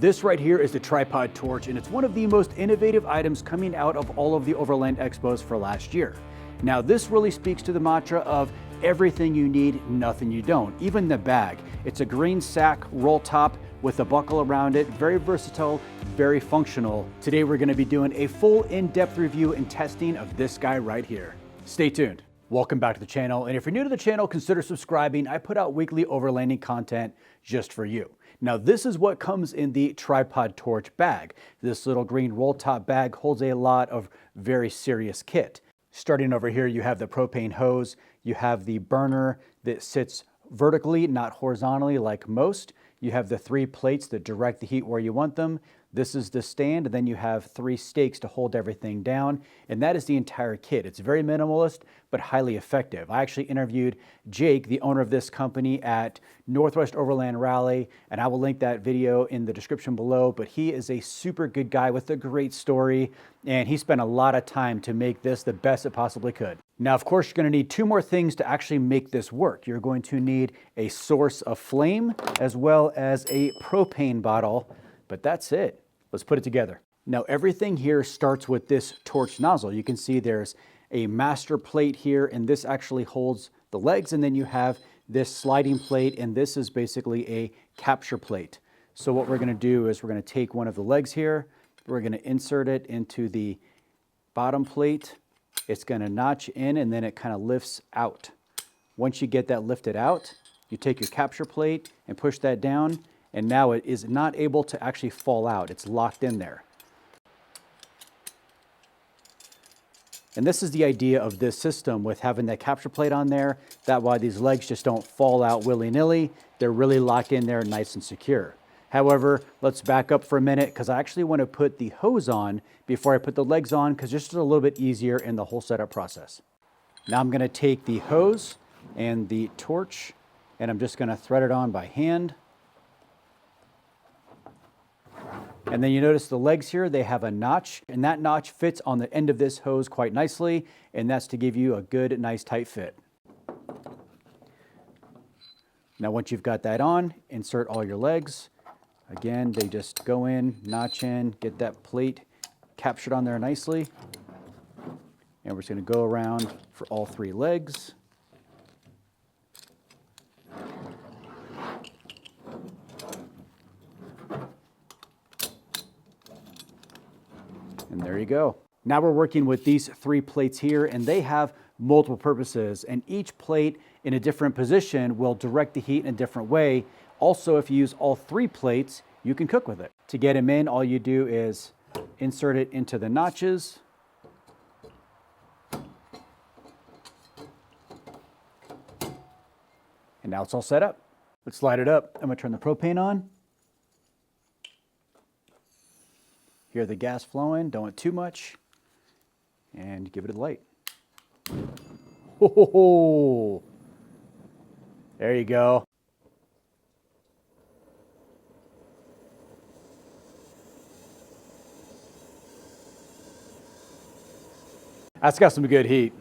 This right here is the tripod torch, and it's one of the most innovative items coming out of all of the Overland Expos for last year. Now this really speaks to the mantra of everything you need, nothing you don't, even the bag. It's a green sack roll top with a buckle around it, very versatile, very functional. Today we're gonna be doing a full in-depth review and testing of this guy right here. Stay tuned. Welcome back to the channel, and if you're new to the channel, consider subscribing. I put out weekly overlanding content just for you. Now this is what comes in the tripod torch bag. This little green roll top bag holds a lot of very serious kit. Starting over here, you have the propane hose, you have the burner that sits vertically, not horizontally like most. You have the 3 plates that direct the heat where you want them. This is the stand, and then you have 3 stakes to hold everything down, and that is the entire kit. It's very minimalist, but highly effective. I actually interviewed Jake, the owner of this company, at Northwest Overland Rally, and I will link that video in the description below, but he is a super good guy with a great story, and he spent a lot of time to make this the best it possibly could. Now, of course, you're going to need 2 more things to actually make this work. You're going to need a source of flame as well as a propane bottle, but that's it. Let's put it together. Now, everything here starts with this torch nozzle. You can see there's a master plate here, and this actually holds the legs, and then you have this sliding plate, and this is basically a capture plate. So what we're gonna do is we're gonna take one of the legs here, we're gonna insert it into the bottom plate. It's gonna notch in, and then it kind of lifts out. Once you get that lifted out, you take your capture plate and push that down, and now it is not able to actually fall out. It's locked in there. And this is the idea of this system with having that capture plate on there. That way these legs just don't fall out willy-nilly. They're really locked in there nice and secure. However, let's back up for a minute because I actually want to put the hose on before I put the legs on because it's just a little bit easier in the whole setup process. Now I'm going to take the hose and the torch, and I'm just going to thread it on by hand. And then you notice the legs here, they have a notch, and that notch fits on the end of this hose quite nicely, and that's to give you a good, nice, tight fit. Now once you've got that on, insert all your legs. Again, they just go in, notch in, get that plate captured on there nicely. And we're just going to go around for all 3 legs. And there you go. Now we're working with these 3 plates here, and they have multiple purposes, and each plate in a different position will direct the heat in a different way. Also, if you use all 3 plates, you can cook with it. To get them in, all you do is insert it into the notches. And now it's all set up. Let's light it up. I'm gonna turn the propane on. Hear the gas flowing, don't want too much, and give it a light. Oh, there you go. That's got some good heat.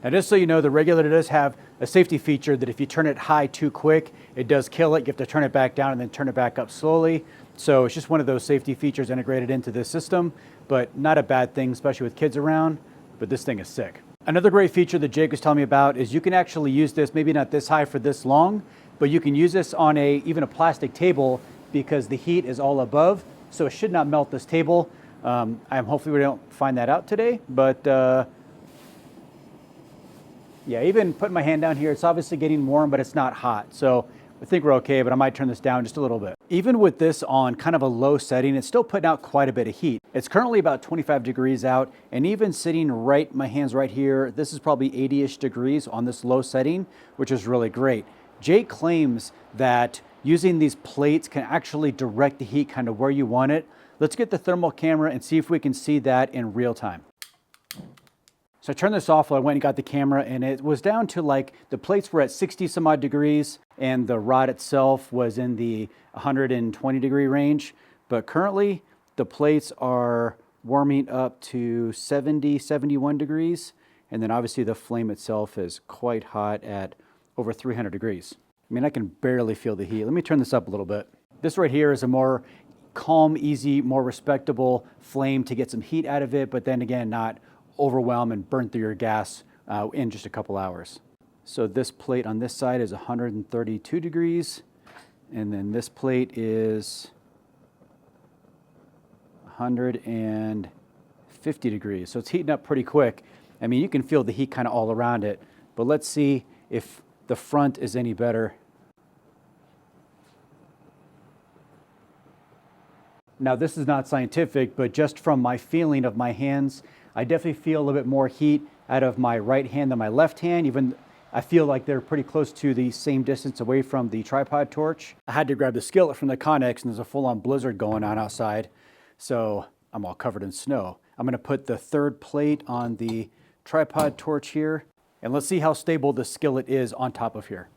Now just so you know, the regulator does have a safety feature that if you turn it high too quick, it does kill it. You have to turn it back down and then turn it back up slowly. So it's just one of those safety features integrated into this system, but not a bad thing, especially with kids around, but this thing is sick. Another great feature that Jake was telling me about is you can actually use this, maybe not this high for this long, but you can use this on even a plastic table because the heat is all above, so it should not melt this table. Hopefully we don't find that out today, but yeah, even putting my hand down here, it's obviously getting warm, but it's not hot. So I think we're okay, but I might turn this down just a little bit. Even with this on kind of a low setting, it's still putting out quite a bit of heat. It's currently about 25 degrees out, and even sitting right, my hand's right here, this is probably 80-ish degrees on this low setting, which is really great. Jake claims that using these plates can actually direct the heat kind of where you want it. Let's get the thermal camera and see if we can see that in real time. So I turned this off while I went and got the camera, and it was down to like, the plates were at 60 some odd degrees, and the rod itself was in the 120 degree range. But currently, the plates are warming up to 70, 71 degrees. And then obviously the flame itself is quite hot at over 300 degrees. I mean, I can barely feel the heat. Let me turn this up a little bit. This right here is a more calm, easy, more respectable flame to get some heat out of it, but then again, not overwhelm and burn through your gas in just a couple hours. So this plate on this side is 132 degrees, and then this plate is 150 degrees. So it's heating up pretty quick. I mean, you can feel the heat kind of all around it, but let's see if the front is any better. Now, this is not scientific, but just from my feeling of my hands, I definitely feel a little bit more heat out of my right hand than my left hand. Even I feel like they're pretty close to the same distance away from the tripod torch. I had to grab the skillet from the Connex, and there's a full-on blizzard going on outside, so I'm all covered in snow. I'm gonna put the third plate on the tripod torch here, and let's see how stable the skillet is on top of here.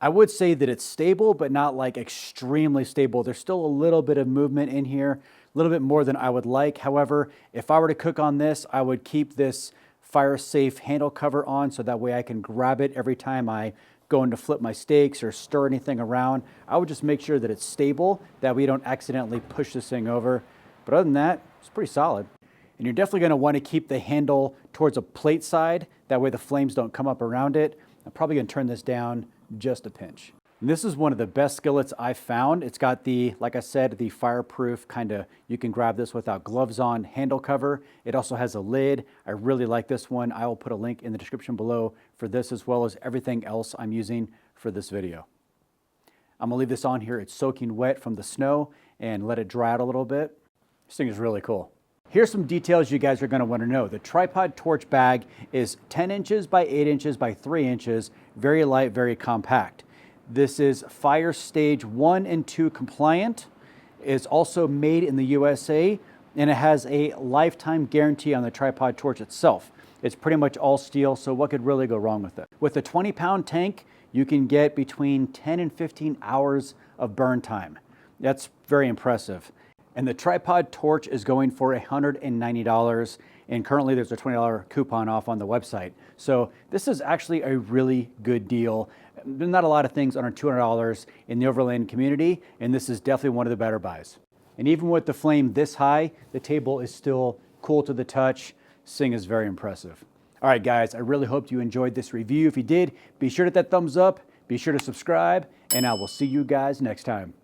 I would say that it's stable, but not like extremely stable. There's still a little bit of movement in here, a little bit more than I would like. However, if I were to cook on this, I would keep this fire safe handle cover on so that way I can grab it every time I go in to flip my steaks or stir anything around. I would just make sure that it's stable, that we don't accidentally push this thing over. But other than that, it's pretty solid. And you're definitely gonna wanna keep the handle towards a plate side. That way the flames don't come up around it. I'm probably gonna turn this down just a pinch. And this is one of the best skillets I've found. It's got the, like I said, the fireproof kind of, you can grab this without gloves on handle cover. It also has a lid. I really like this one. I will put a link in the description below for this as well as everything else I'm using for this video. I'm gonna leave this on here. It's soaking wet from the snow and let it dry out a little bit. This thing is really cool. Here's some details you guys are going to want to know. The tripod torch bag is 10 inches by 8 inches by 3 inches, very light, very compact. This is fire stage 1 and 2 compliant. It's also made in the USA, and it has a lifetime guarantee on the tripod torch itself. It's pretty much all steel, so what could really go wrong with it? With a 20-pound tank, you can get between 10 and 15 hours of burn time. That's very impressive. And the tripod torch is going for $190, and currently there's a $20 coupon off on the website. So this is actually a really good deal. There's not a lot of things under $200 in the Overland community, and this is definitely one of the better buys. And even with the flame this high, the table is still cool to the touch. This thing is very impressive. All right, guys, I really hope you enjoyed this review. If you did, be sure to hit that thumbs up, be sure to subscribe, and I will see you guys next time.